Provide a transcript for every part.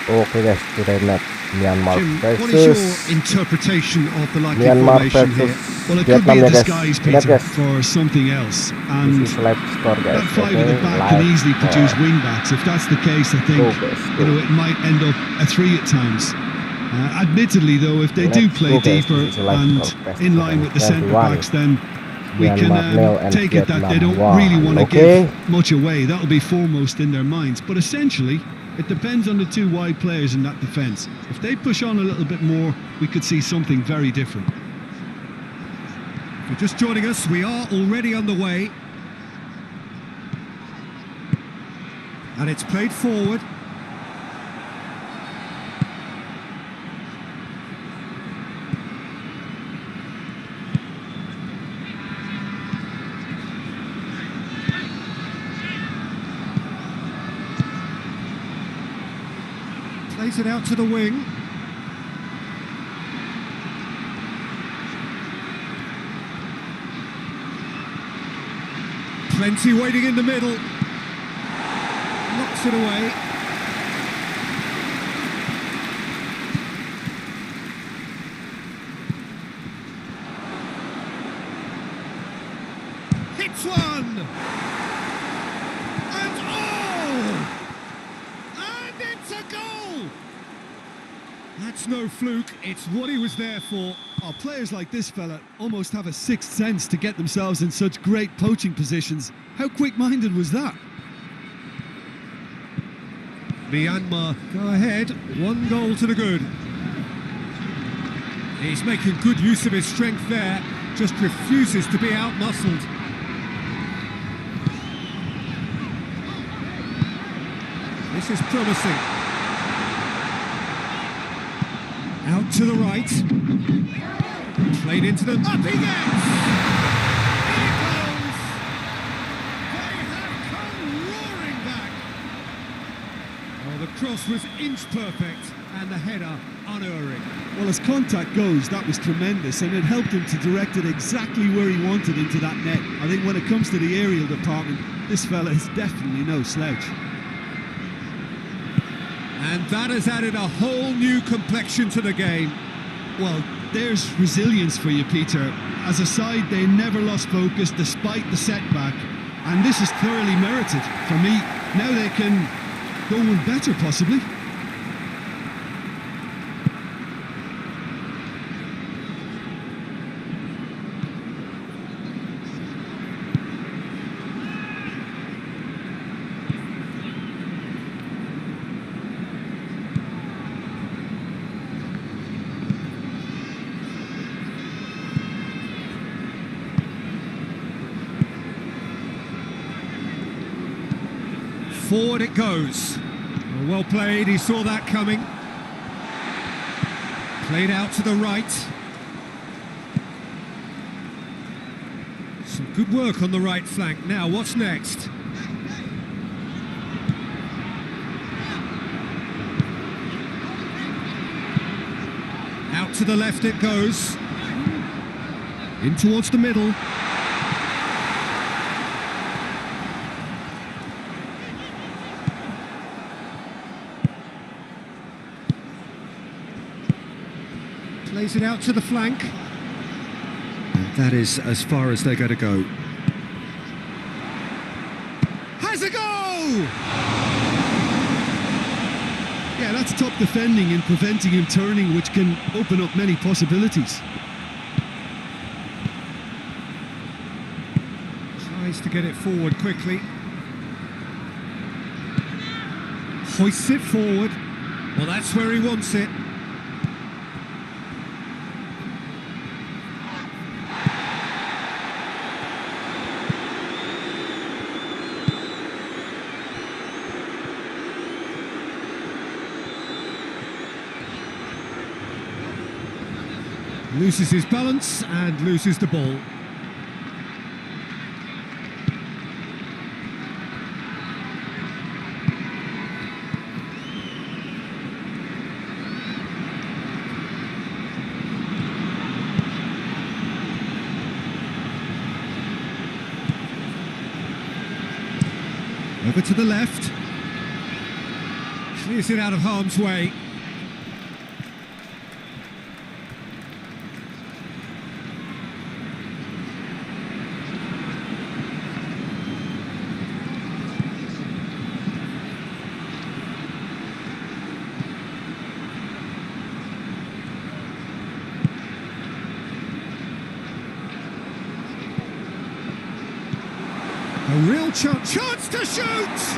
Okay guys, today match Myanmar Jim, what is your versus interpretation of the likely Myanmar formation here? versus Well, it could Vietnam be a ya guys. disguise, Lihat Peter, guys, for something else. And this is live score guys. that five Okay, at the back can easily produce wing backs. If that's the case, I think it might end up a 3 at times. Admittedly, though, if they do play deeper and in line with the centre backs, then we can take it that they don't really want to give much away. That'll be foremost in their minds. But essentially, it depends on the two wide players in that defence. If they push on a little bit more, we could see something very different. If you're just joining us, we are already on the way. And it's played forward. Plays it out to the wing. Plenty waiting in the middle. Knocks it away. Hits one! And oh! And it's a goal! That's no fluke, it's what he was there for. Oh, players like this fella almost have a sixth sense to get themselves in such great poaching positions. How quick-minded was that? Myanmar go ahead, 1 goal to the good. He's making good use of his strength there, just refuses to be out-muscled. This is promising. Out to the right. Played into them. Up he gets! Here it goes! They have come roaring back. Oh, the cross was inch perfect and the header unerring. Well, as contact goes, that was tremendous, and it helped him to direct it exactly where he wanted into that net. I think when it comes to the aerial department, this fella is definitely no slouch. And that has added a whole new complexion to the game. Well, there's resilience for you, Peter. As a side, they never lost focus despite the setback, and this is thoroughly merited. For me, now they can go one better, possibly. Forward it goes. Well played, he saw that coming. Played out to the right. Some good work on the right flank. Now, what's next? Out to the left it goes. In towards the middle. Plays it out to the flank. And that is as far as they're going to go. Has a goal! Yeah, that's top defending and preventing him turning, which can open up many possibilities. Tries to get it forward quickly. Hoists it forward. Well, that's where he wants it. Loses his balance and loses the ball. Over to the left. Clears it out of harm's way. A real chance to shoot!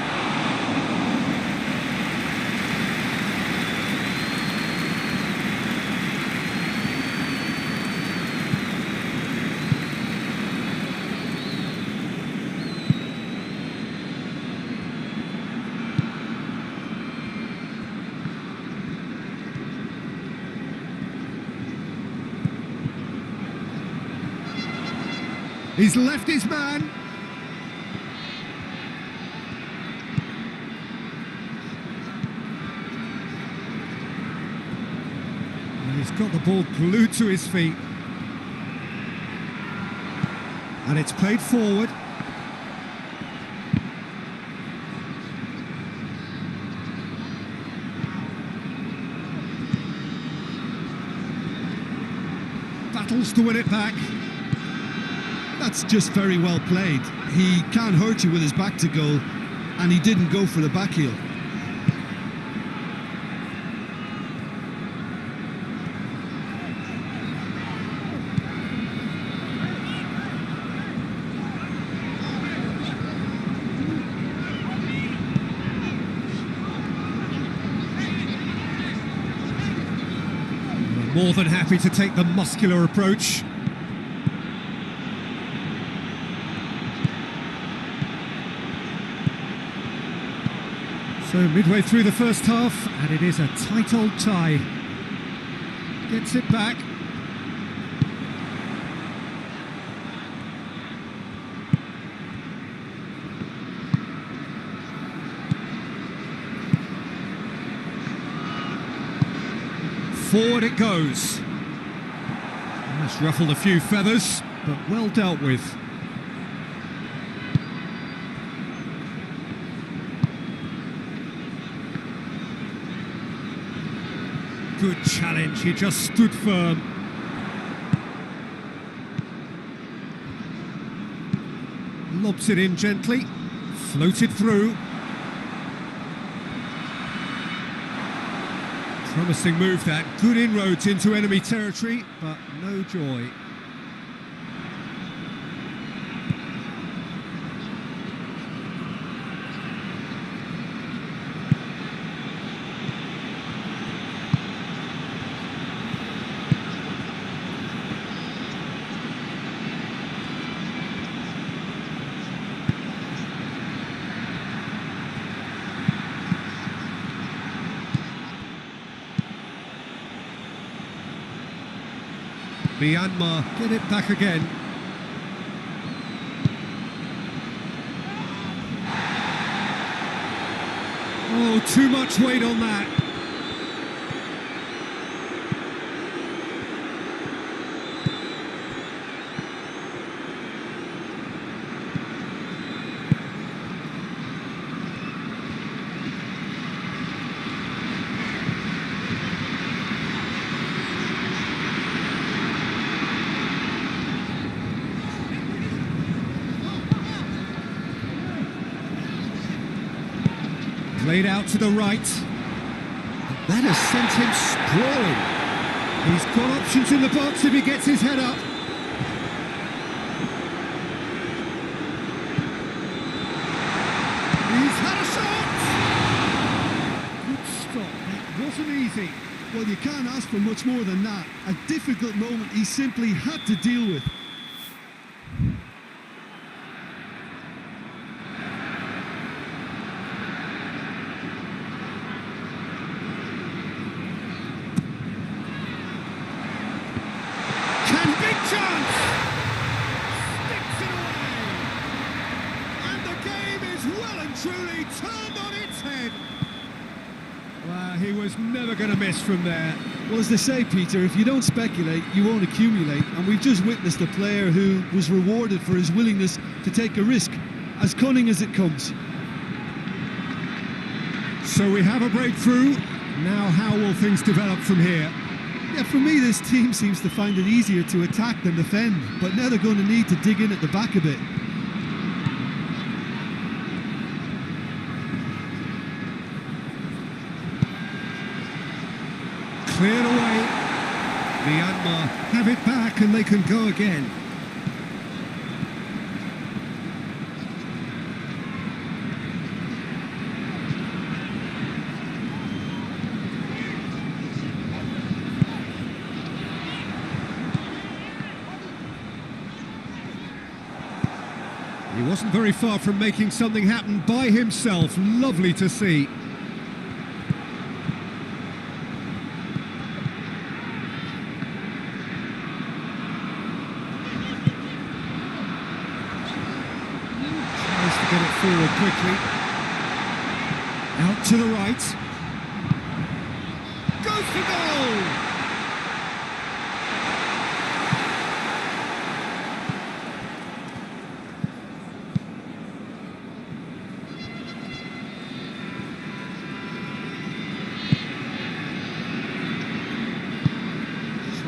He's left his man. He's got the ball glued to his feet. And it's played forward. Battles to win it back. That's just very well played. He can't hurt you with his back to goal, and he didn't go for the back heel. More than happy to take the muscular approach. So midway through the first half, and it is a tight old tie. Gets it back. Forward it goes. That's ruffled a few feathers, but well dealt with. Good challenge, he just stood firm. Lobs it in gently, floated through. Promising move that, good inroads into enemy territory, but no joy. Myanmar get it back again. Oh, too much weight on that. Played out to the right. That has sent him sprawling. He's got options in the box if he gets his head up. He's had a shot! Good stop, that wasn't easy. Well, you can't ask for much more than that. A difficult moment he simply had to deal with. Chance! Sticks it away! And the game is well and truly turned on its head. Well, he was never going to miss from there. Well, as they say, Peter, if you don't speculate, you won't accumulate. And we've just witnessed a player who was rewarded for his willingness to take a risk, as cunning as it comes. So we have a breakthrough. Now how will things develop from here? Yeah, for me, this team seems to find it easier to attack than defend, but now they're going to need to dig in at the back a bit. Cleared away. Myanmar have it back and they can go again. He wasn't very far from making something happen by himself. Lovely to see. Tries to get it forward quickly. Out to the right. Goes for goal!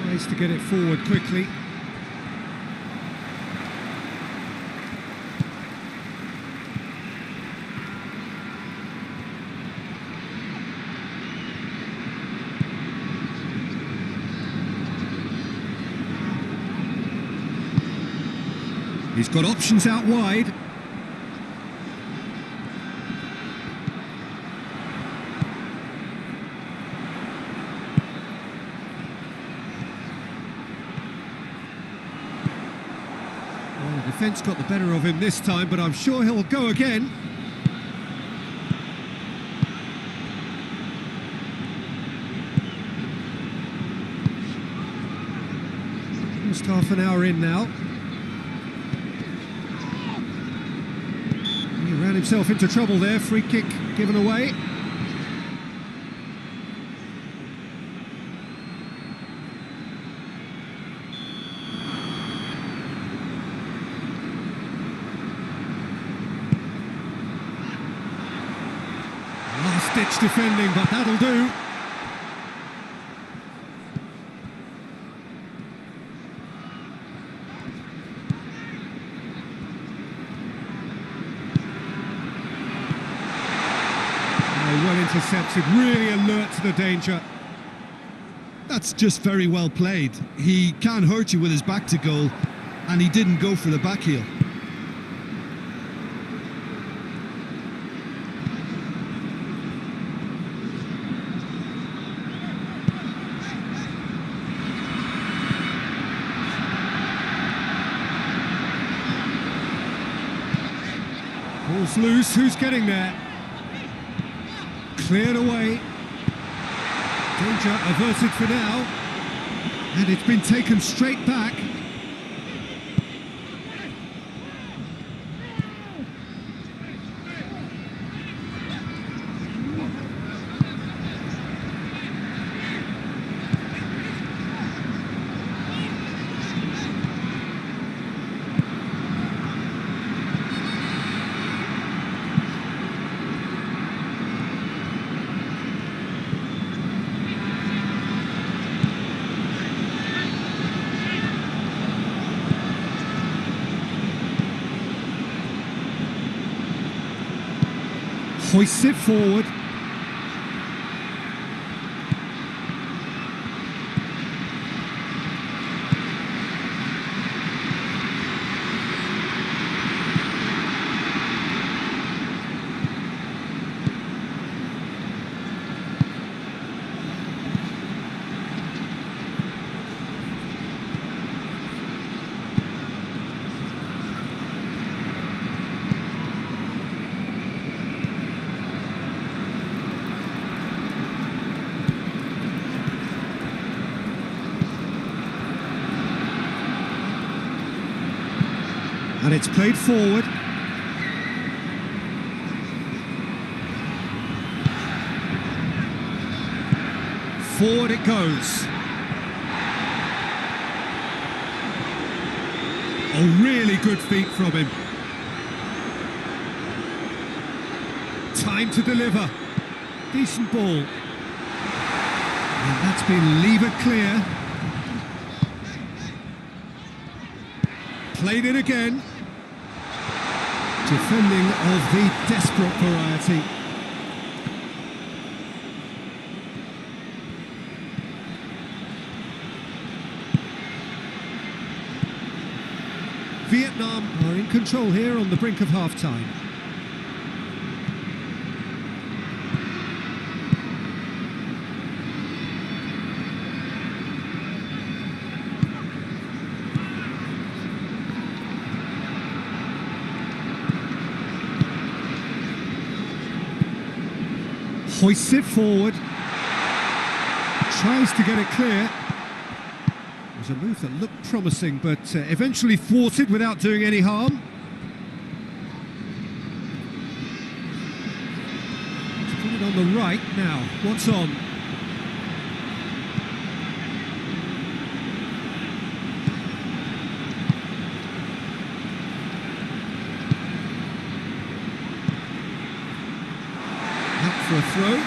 Tries to get it forward quickly. He's got options out wide. Well, the defence got the better of him this time, but I'm sure he'll go again. Almost half an hour in now. He ran himself into trouble there. Free kick given away. Last-ditch defending, but that'll do. Well intercepted, really alert to the danger. That's just very well played. He can't hurt you with his back to goal, and he didn't go for the back heel. Ball's loose, who's getting there? Cleared away. Danger averted for now. And it's been taken straight back. Hoists it forward. And it's played forward. Forward it goes. Oh, really good feet from him. Time to deliver. Decent ball. And that's been levered clear. Played it again. Defending of the desperate variety. Vietnam are in control here on the brink of half-time. Hoists it forward. Tries to get it clear. It was a move that looked promising, but eventually thwarted without doing any harm. To put it on the right now. What's on? For a throw.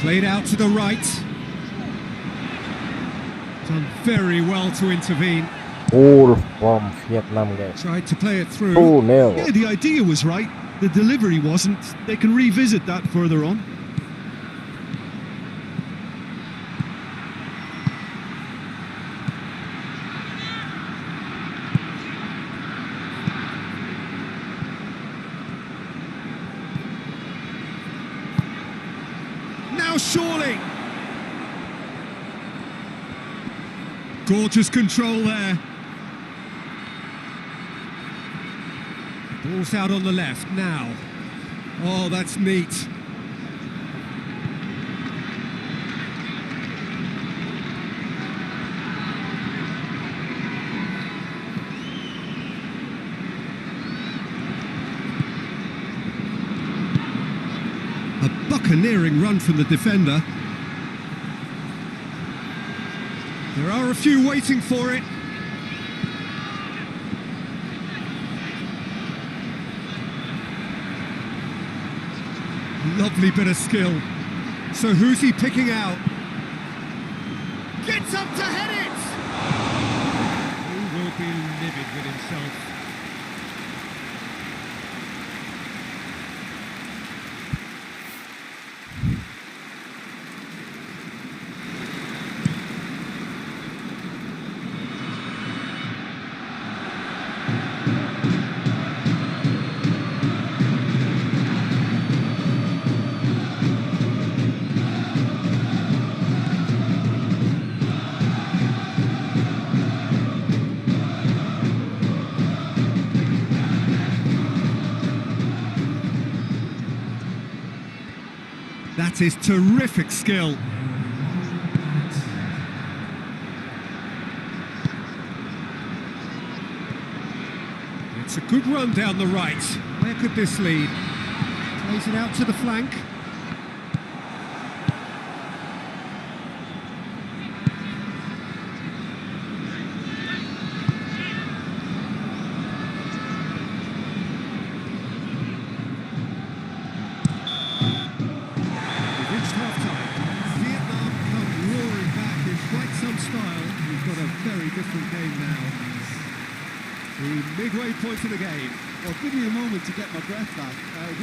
Played out to the right. Done very well to intervene. All from Vietnam guys. Tried to play it through. 2-0. Yeah, the idea was right. The delivery wasn't. They can revisit that further on. Now surely. Gorgeous control there. Ball's out on the left now. Oh, that's neat. A buccaneering run from the defender. There are a few waiting for it. Lovely bit of skill. So who's he picking out? Gets up to head it! He will be livid with himself. That is terrific skill. It's a good run down the right. Where could this lead? Plays it out to the flank. Different game now. The midway point of the game. Well, give me a moment to get my breath back.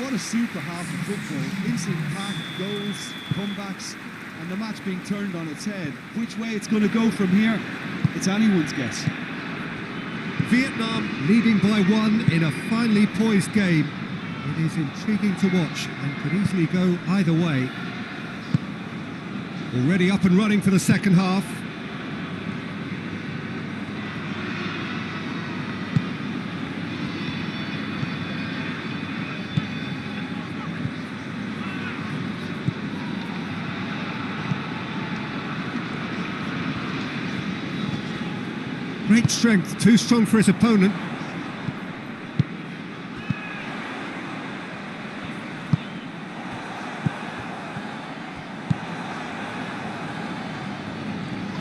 What a super half of football. Instant pack, goals, comebacks, and the match being turned on its head. Which way it's going to go from here, it's anyone's guess. Vietnam leading by 1 in a finely poised game. It is intriguing to watch and could easily go either way. Already up and running for the second half. Great strength, too strong for his opponent.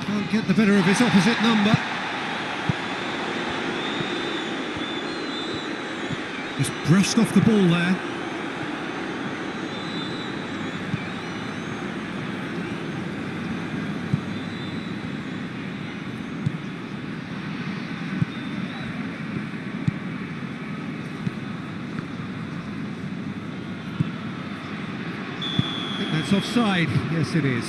Can't get the better of his opposite number. Just brushed off the ball there. I think that's offside. Yes, it is.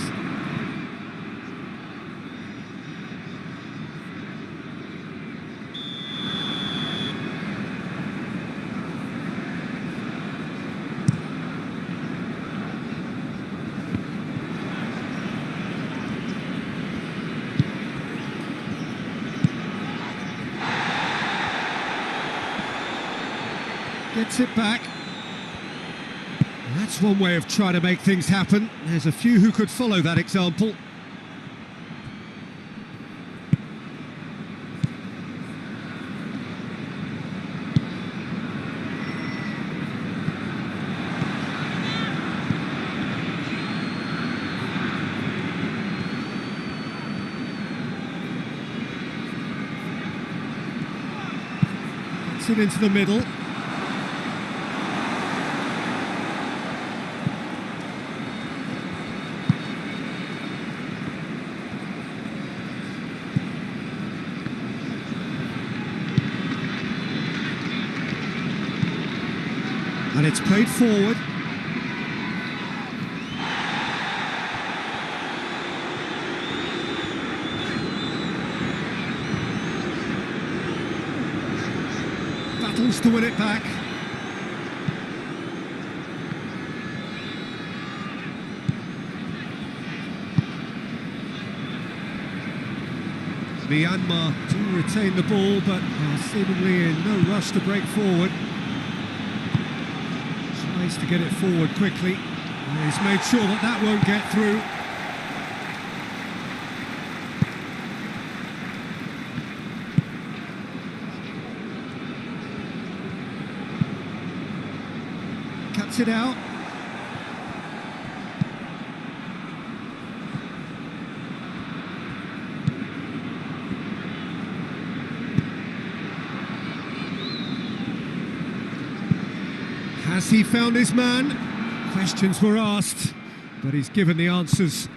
Gets it back. That's one way of trying to make things happen. There's a few who could follow that example. Gets it into the middle. And it's played forward. Battles to win it back. Myanmar do retain the ball, but are seemingly in no rush to break forward. Tries to get it forward quickly. And he's made sure that that won't get through. Cuts it out. Has he found his man? Questions were asked, but he's given the answers.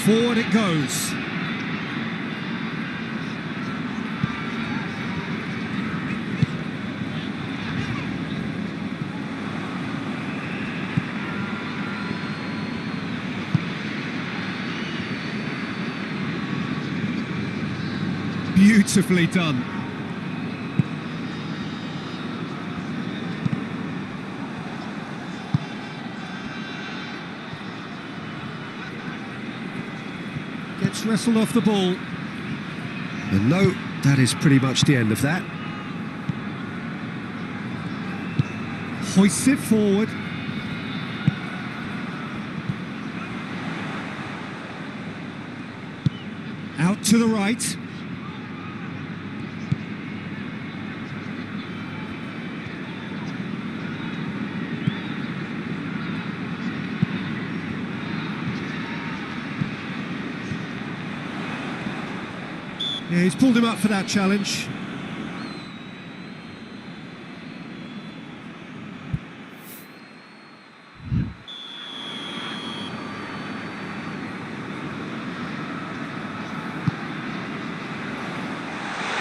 Forward it goes. Beautifully done. Gets wrestled off the ball. And no, that is pretty much the end of that. Hoists it forward. Out to the right. Yeah, he's pulled him up for that challenge.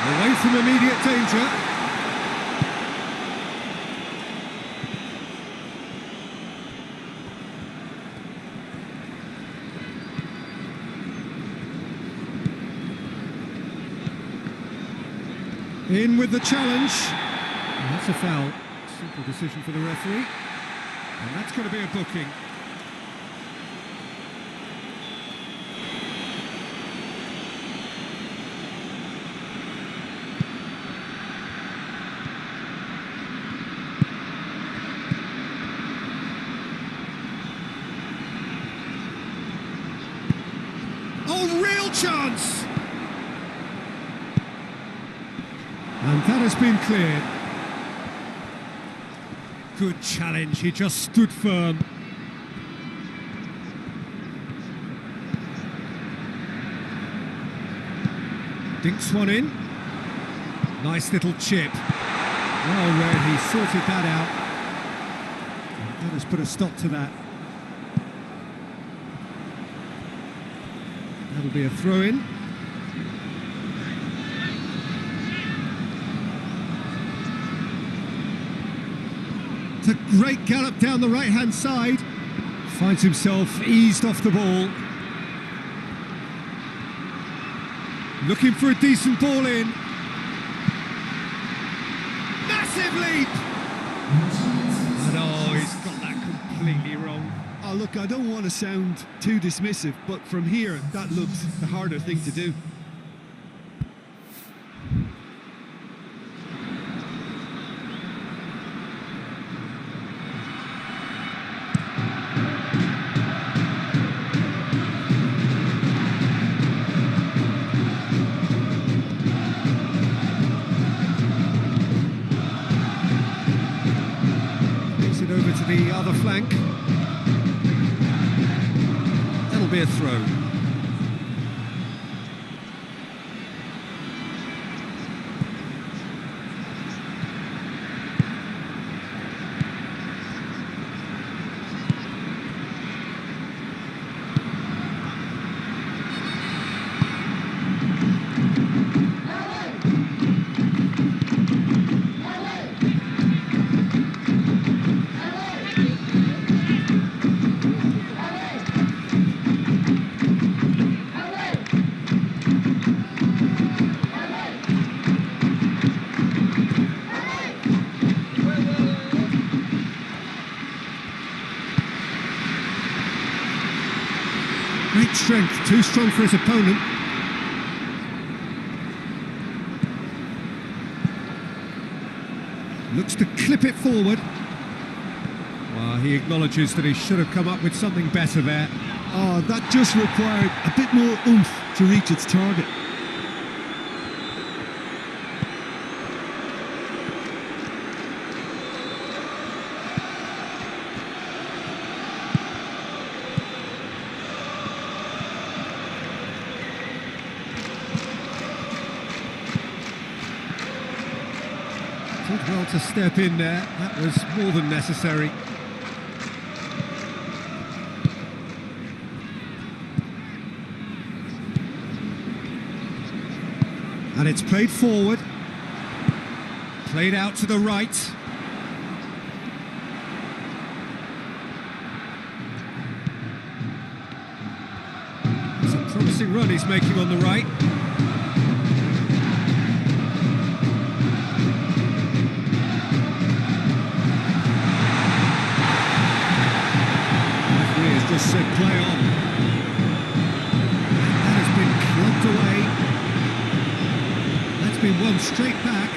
Away from immediate danger. In with the challenge. And that's a foul. Simple decision for the referee. And that's going to be a booking. Oh, real chance! And that has been cleared. Good challenge, he just stood firm. Dinks one in. Nice little chip. Well read, he sorted that out. That has put a stop to that. That'll be a throw-in. It's a great gallop down the right-hand side. Finds himself eased off the ball. Looking for a decent ball in. Massive leap! And oh, he's got that completely wrong. Oh, look, I don't want to sound too dismissive, but from here, that looks the harder thing to do. Over to the other flank. That'll be a throw. Great strength, too strong for his opponent. Looks to clip it forward. Well, he acknowledges that he should have come up with something better there. Oh, that just required a bit more oomph to reach its target. Did well to step in there, that was more than necessary. And it's played forward, played out to the right. It's a promising run he's making on the right. Just said play on. That has been clubbed away. That's been won straight back.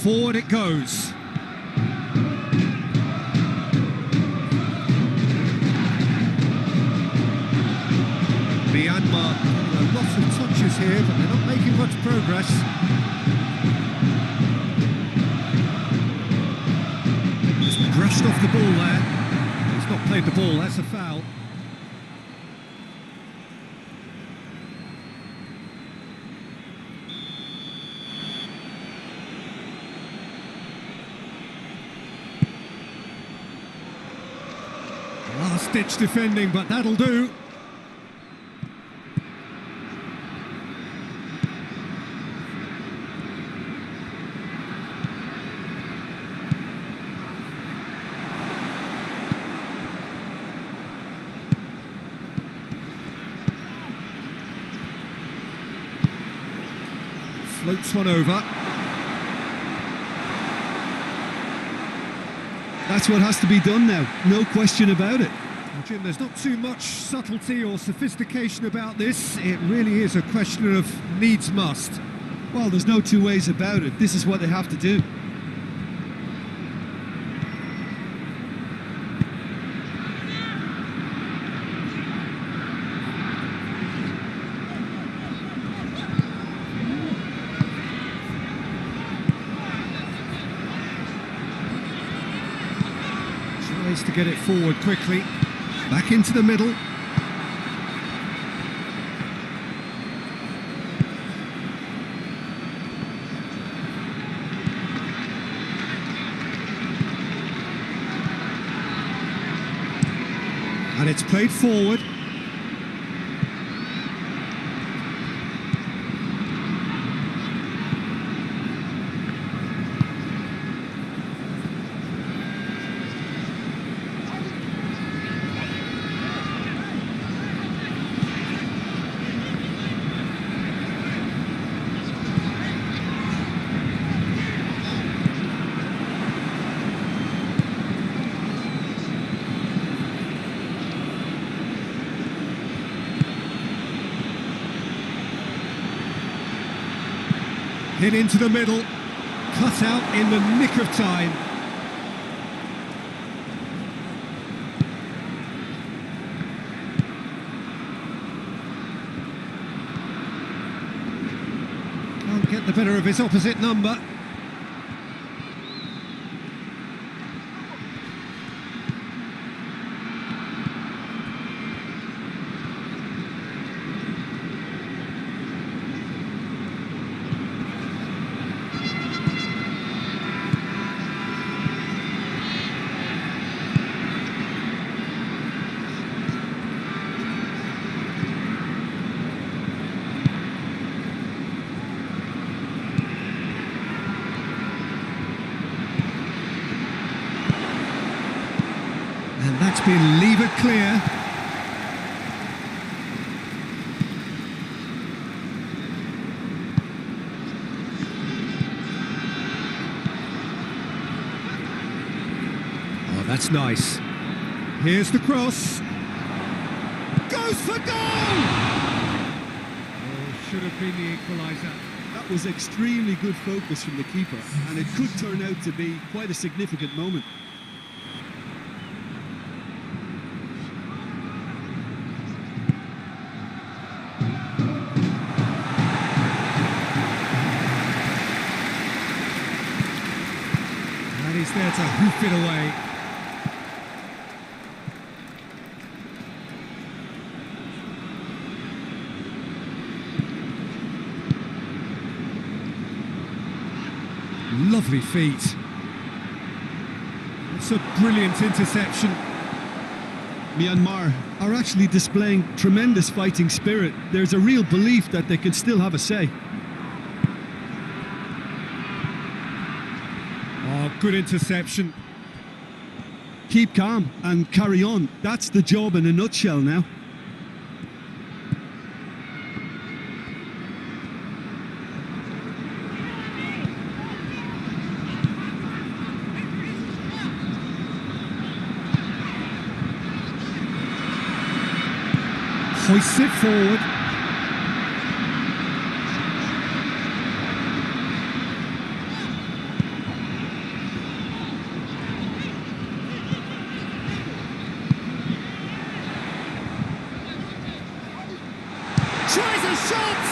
Forward it goes. MYANMAR, lots of touches here, but they're not making much progress. Just brushed off the ball there. He's not played the ball, that's a foul. Last-ditch defending, but that'll do. Floats one over. That's what has to be done now, no question about it. Well, Jim, there's not too much subtlety or sophistication about this. It really is a question of needs must. Well, there's no two ways about it. This is what they have to do. Tries to get it forward quickly. Back into the middle. And it's played forward. Hit into the middle, cut out in the nick of time. Can't get the better of his opposite number. And that's been levered clear. Oh, that's nice. Here's the cross. Goes for goal! Oh, should have been the equaliser. That was extremely good focus from the keeper, and it could turn out to be quite a significant moment. And he's there to hoof it away. Lovely feet. It's a brilliant interception. Myanmar are actually displaying tremendous fighting spirit. There's a real belief that they can still have a say. Oh, good interception. Keep calm and carry on. That's the job in a nutshell now. Hoists it forward. Tries a shot!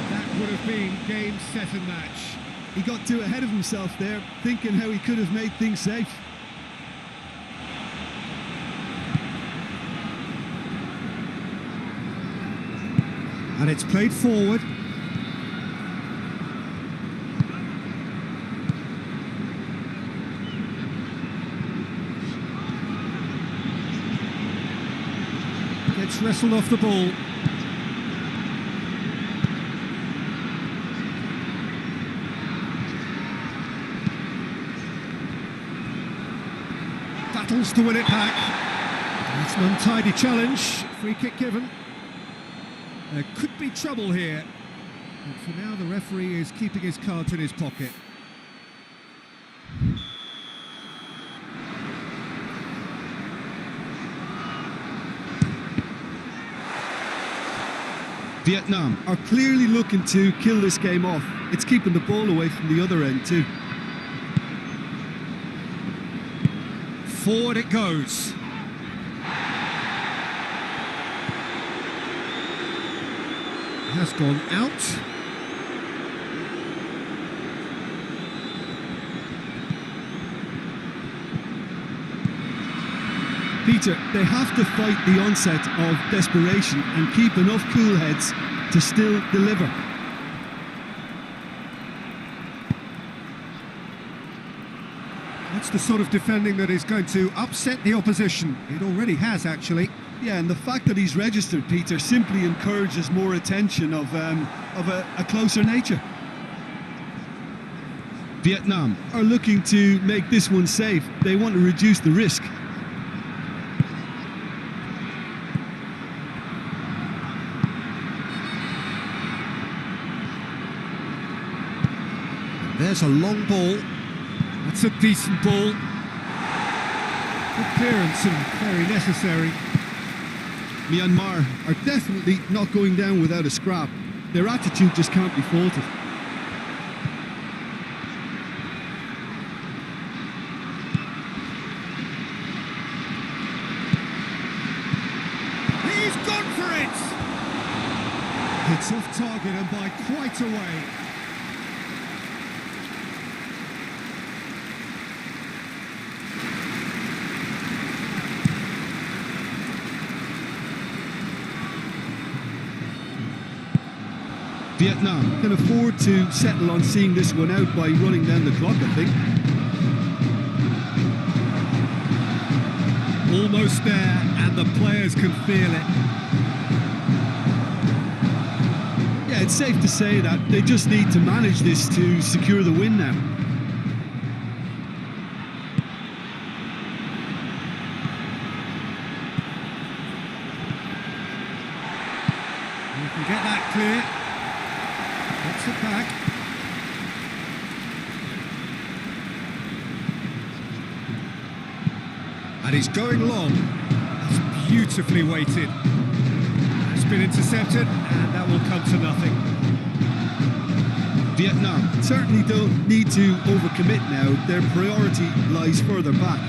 And that would have been game, set and match. He got too ahead of himself there, thinking how he could have made things safe. And it's played forward. Gets wrestled off the ball. Battles to win it back. It's an untidy challenge. Free kick given. There could be trouble here. But for now, the referee is keeping his cards in his pocket. Vietnam are clearly looking to kill this game off. It's keeping the ball away from the other end too. Forward it goes. Has gone out. Peter, they have to fight the onset of desperation and keep enough cool heads to still deliver. That's the sort of defending that is going to upset the opposition. It already has, actually. Yeah, and the fact that he's registered, Peter, simply encourages more attention of a closer nature. Vietnam are looking to make this one safe. They want to reduce the risk. There's a long ball. That's a decent ball. Good clearance and very necessary. Myanmar are definitely not going down without a scrap. Their attitude just can't be faulted. He's gone for it! It's off target and by quite a way. Vietnam can afford to settle on seeing this one out by running down the clock, I think. Almost there, and the players can feel it. Yeah, it's safe to say that they just need to manage this to secure the win now. You can get that clear. Gets it back. And he's going long. That's beautifully weighted. That's been intercepted, and that will come to nothing. Vietnam certainly don't need to overcommit now. Their priority lies further back.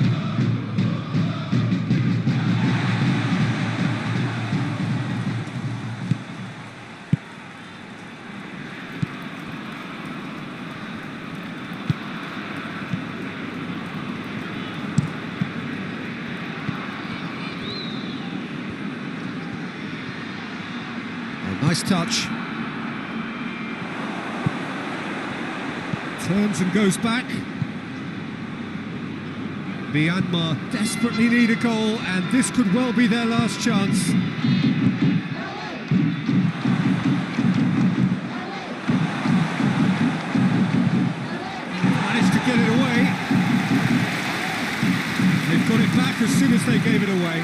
Nice touch. Turns and goes back. Myanmar desperately need a goal, and this could well be their last chance. Managed to get it away. They've got it back as soon as they gave it away.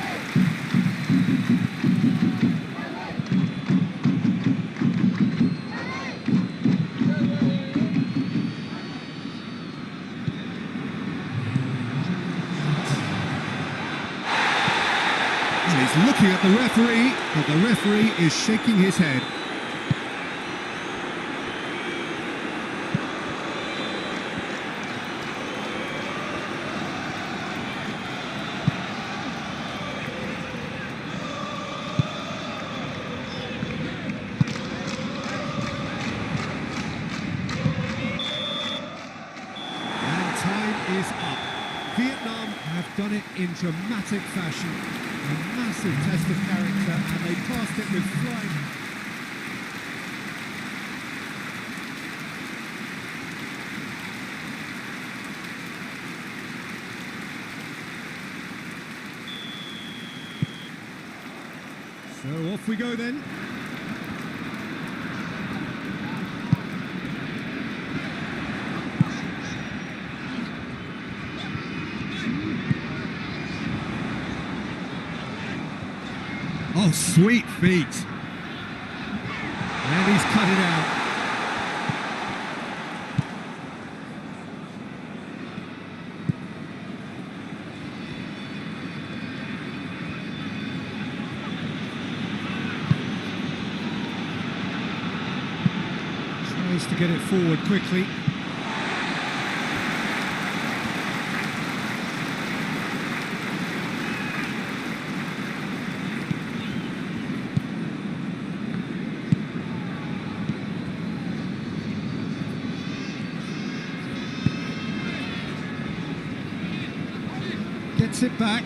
He's looking at the referee, but the referee is shaking his head. And time is up. Vietnam have done it in dramatic fashion. A massive test of character, and they passed it with flying. So off we go then. Oh, sweet feet. And he's cut it out. Tries to get it forward quickly. Gets it back.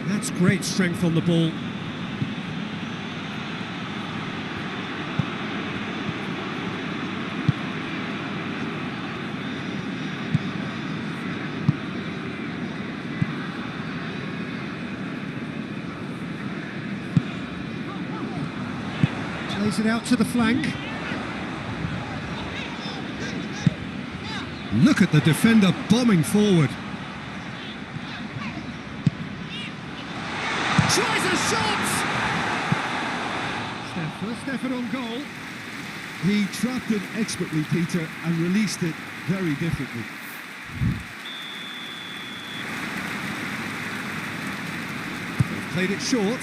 That's great strength on the ball. Plays it out to the flank. Look at the defender bombing forward. Tries a shot! It's their first effort on goal. He trapped it expertly, Peter, and released it very differently. They've played it short.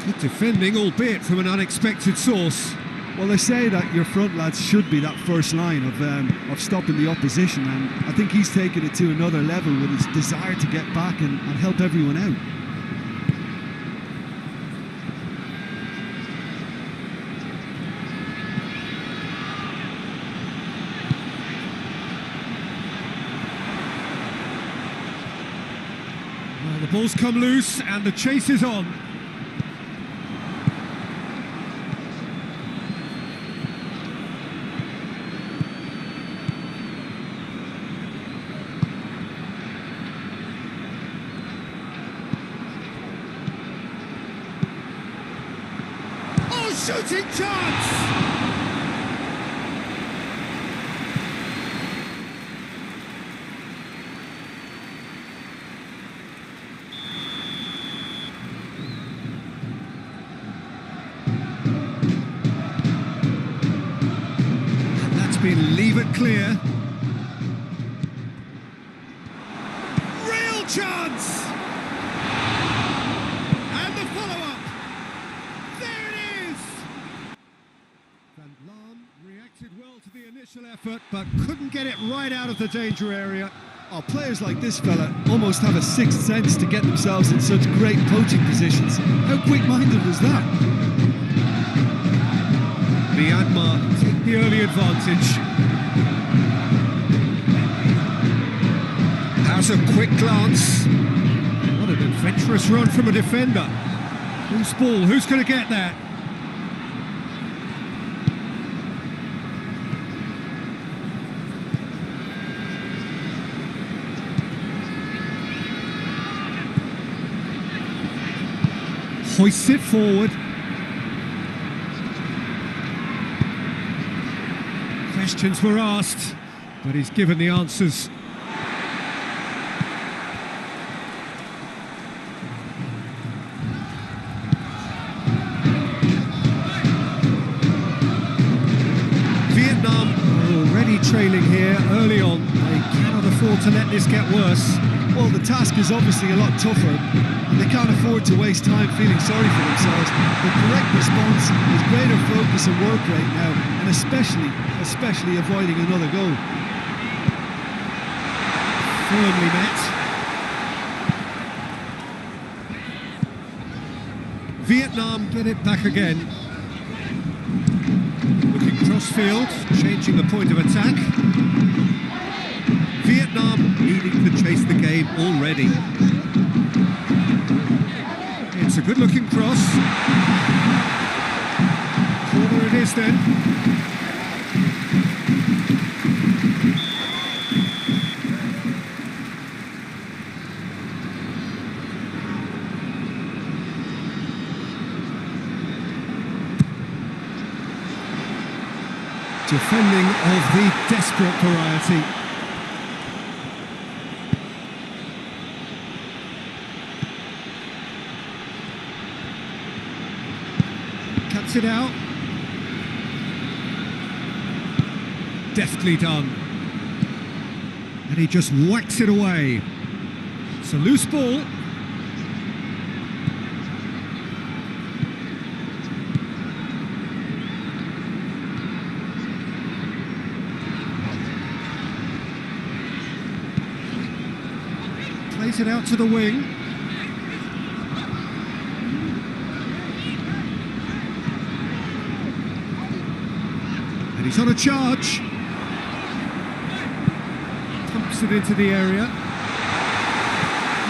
Good defending, albeit from an unexpected source. Well, they say that your front lads should be that first line of stopping the opposition, and I think he's taken it to another level with his desire to get back and help everyone out. Well, the ball's come loose and the chase is on. Shooting chance! And that's been leave it clear. Real chance! And the follow-up! There it is! Reacted well to the initial effort, but couldn't get it right out of the danger area. Oh, players like this fella almost have a sixth sense to get themselves in such great poaching positions. How quick-minded was that? Myanmar take the early advantage. Has a quick glance. What an adventurous run from a defender. Whose ball? Who's going to get that? Hoists it forward. Questions were asked, but he's given the answers. Vietnam are already trailing here early on. They cannot afford to let this get worse. Well, the task is obviously a lot tougher, and they can't afford to waste time feeling sorry for themselves. The correct response is greater focus and work rate now, and especially avoiding another goal. Firmly met. Vietnam get it back again. Looking cross-field, changing the point of attack. Vietnam needing to chase the game already. It's a good-looking cross. Corner it is then. Defending of the desperate variety. Cuts it out. Deftly done. And he just whacks it away. It's a loose ball. Plays it out to the wing. And he's on a charge. Pumps it into the area.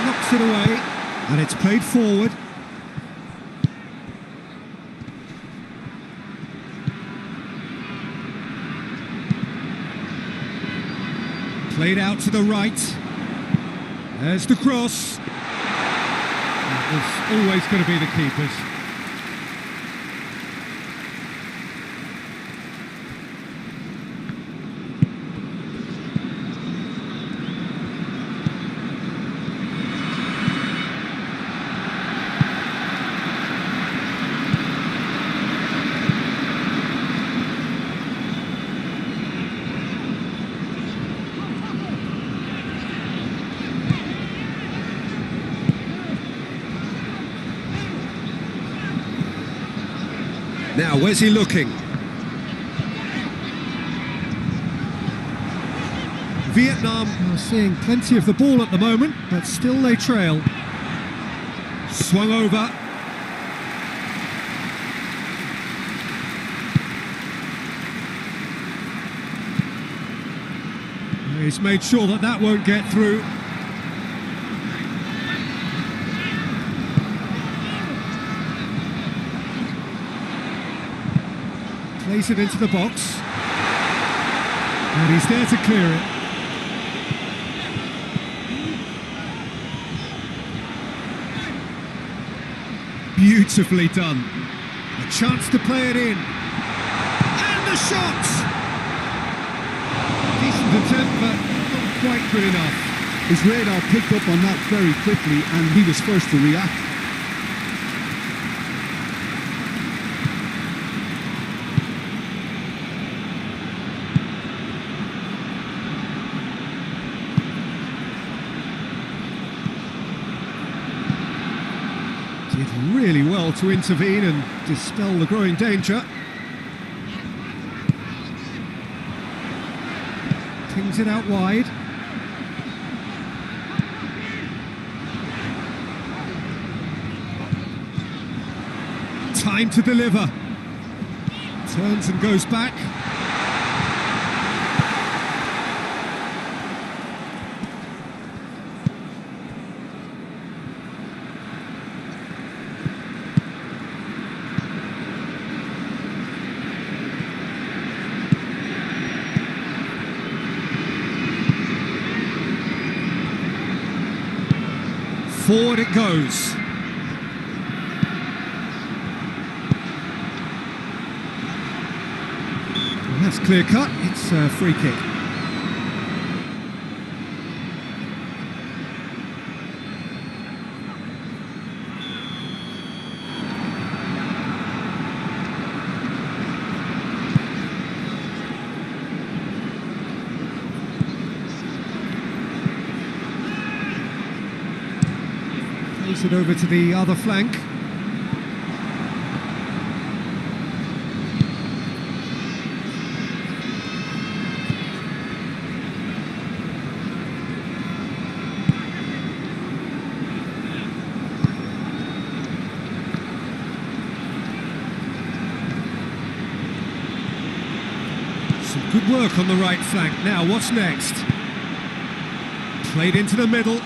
Knocks it away. And it's played forward. Played out to the right. There's the cross. That was always going to be the keeper's. Now, where's he looking? Vietnam are seeing plenty of the ball at the moment, but still they trail. Swung over. He's made sure that that won't get through. Plays it into the box. And he's there to clear it. Beautifully done. A chance to play it in. And the shot! Decent attempt, but not quite good enough. His radar picked up on that very quickly and he was first to react. Did really well to intervene and dispel the growing danger. Pings it out wide. Time to deliver. Turns and goes back. Forward it goes. Well, that's clear cut. It's a free kick. Plays it over to the other flank. Some good work on the right flank. Now, what's next? Played into the middle.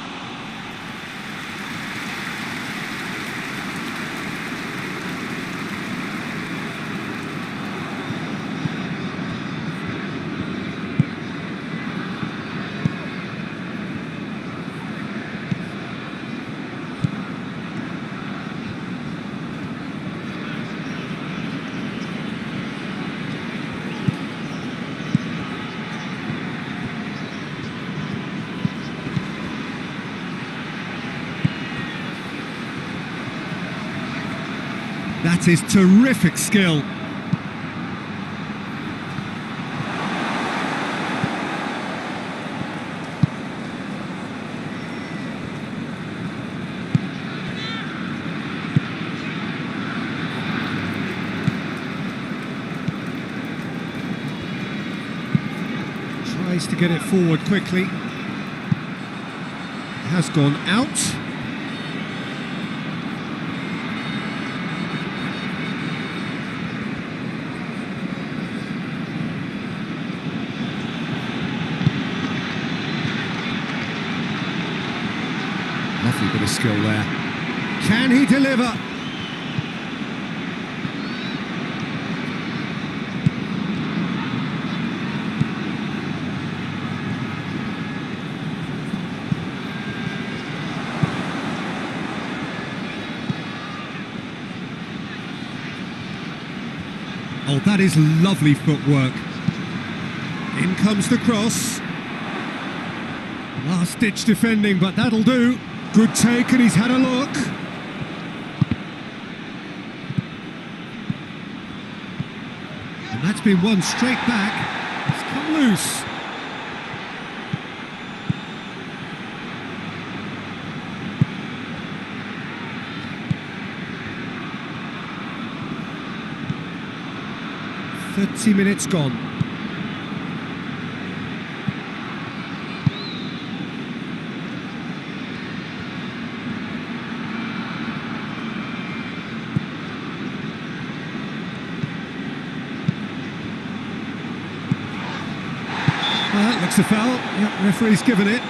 That is terrific skill. Tries to get it forward quickly. Has gone out. Lovely bit of skill there. Can he deliver? Oh, that is lovely footwork. In comes the cross. Last-ditch defending, but that'll do. Good take, and he's had a look. And that's been won straight back. It's come loose. "30 minutes gone." Well, that looks a foul. Yep, referee's given it.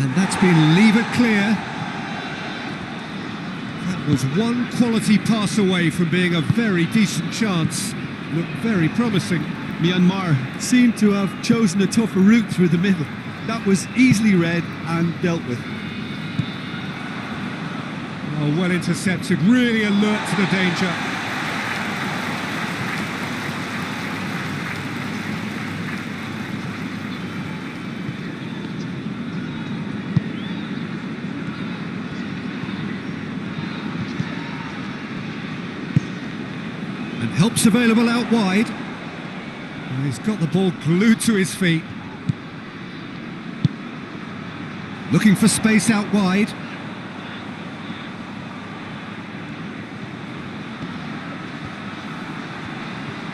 And that's been levered clear. That was one quality pass away from being a very decent chance. Looked very promising. Myanmar seemed to have chosen a tougher route through the middle. That was easily read and dealt with. Oh, well intercepted, really alert to the danger. And help's available out wide. And he's got the ball glued to his feet. Looking for space out wide.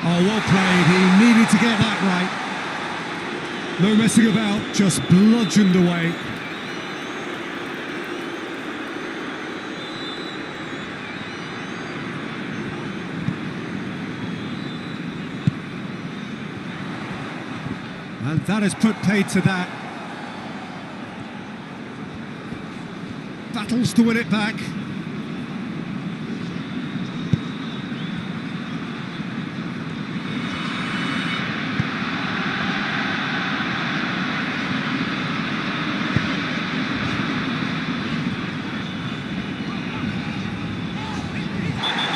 Oh, well played. He needed to get that right. No messing about, just bludgeoned away. And that has put paid to that. Battles to win it back.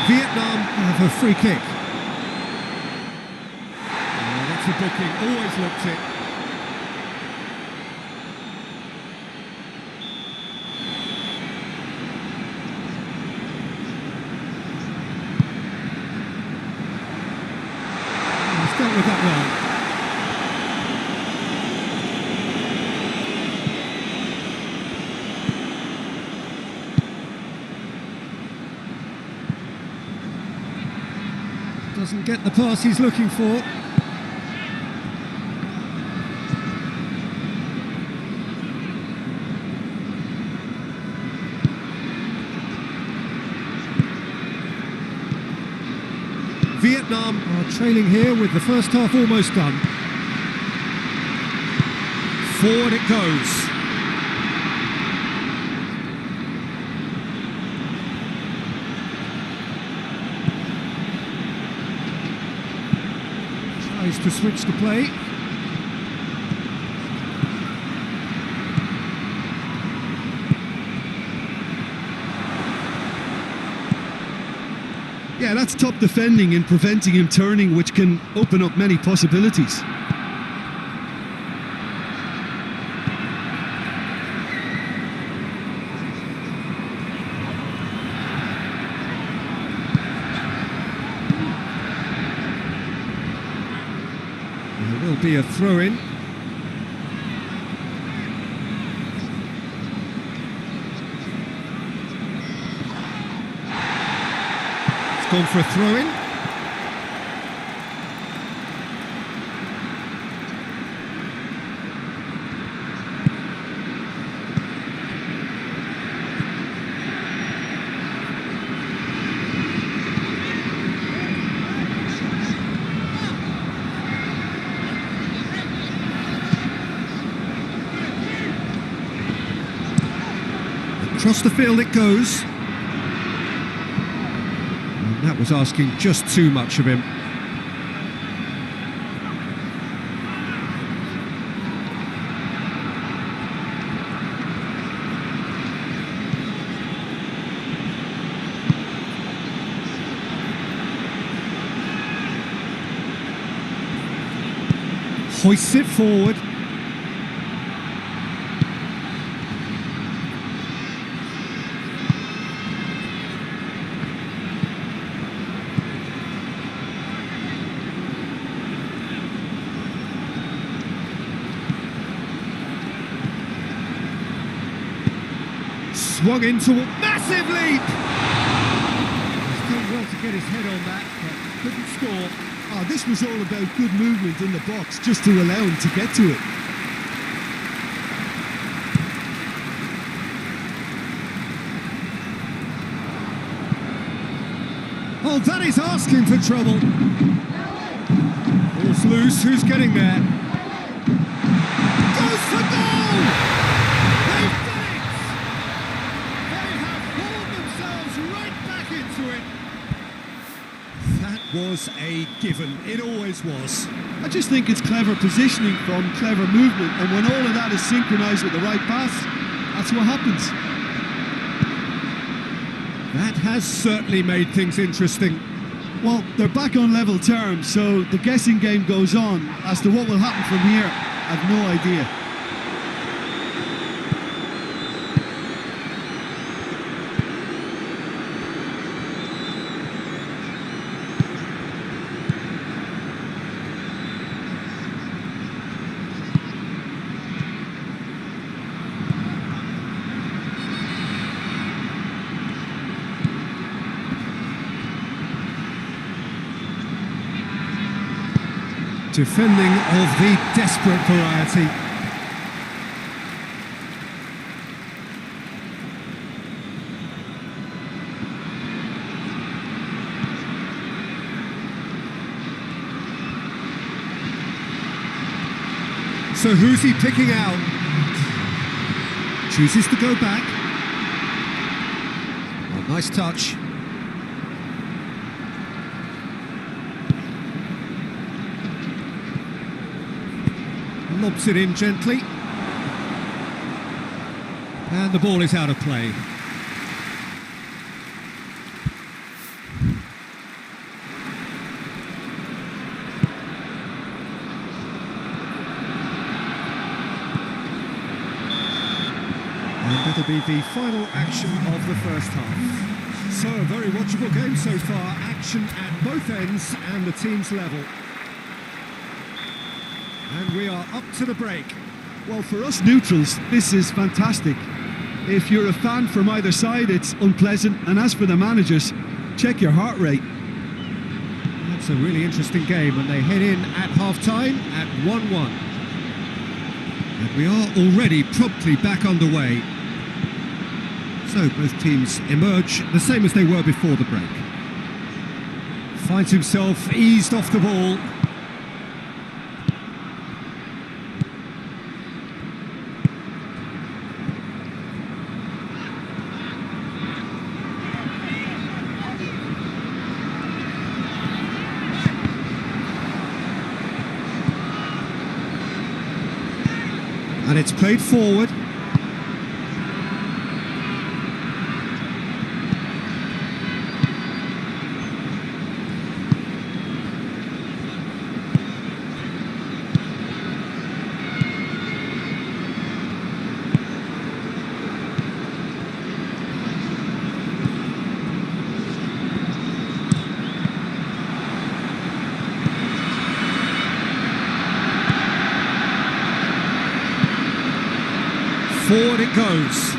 Vietnam have a free kick. Oh, that's a booking, always looked it. He's dealt with that well. Doesn't get the pass he's looking for. Vietnam are trailing here with the first half almost done. Forward it goes. Tries to switch the play. Yeah, that's top defending and preventing him turning, which can open up many possibilities. There will be a throw-in. Gone for a throw-in. Across the field it goes. That was asking just too much of him. Hoists it forward. Swung into a massive leap! He's done well to get his head on that, but couldn't score. Oh, this was all about good movement in the box, just to allow him to get to it. Oh, that is asking for trouble. Ball's loose, who's getting there? Goes for goal! They've done it! They have pulled themselves right back into it. That was a given, it always was. I just think it's clever positioning from clever movement, and when all of that is synchronised with the right pass, that's what happens. That has certainly made things interesting. Well, they're back on level terms, so the guessing game goes on. As to what will happen from here, I've no idea. Defending of the desperate variety. So who's he picking out? Chooses to go back. Oh, nice touch. Lobs it in gently. And the ball is out of play. And that'll be the final action of the first half. So, a very watchable game so far. Action at both ends and the team's level. And we are up to the break. Well, for us neutrals, this is fantastic. If you're a fan from either side, it's unpleasant. And as for the managers, check your heart rate. That's a really interesting game, and they head in at half-time at 1-1. And we are already promptly back underway. So both teams emerge the same as they were before the break. Finds himself eased off the ball. And it's played forward. Forward it goes.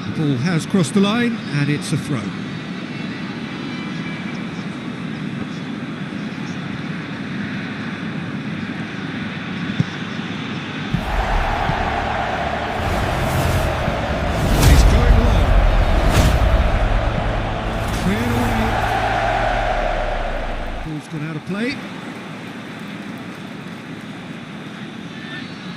The ball has crossed the line and it's a throw. Ball's gone out of play.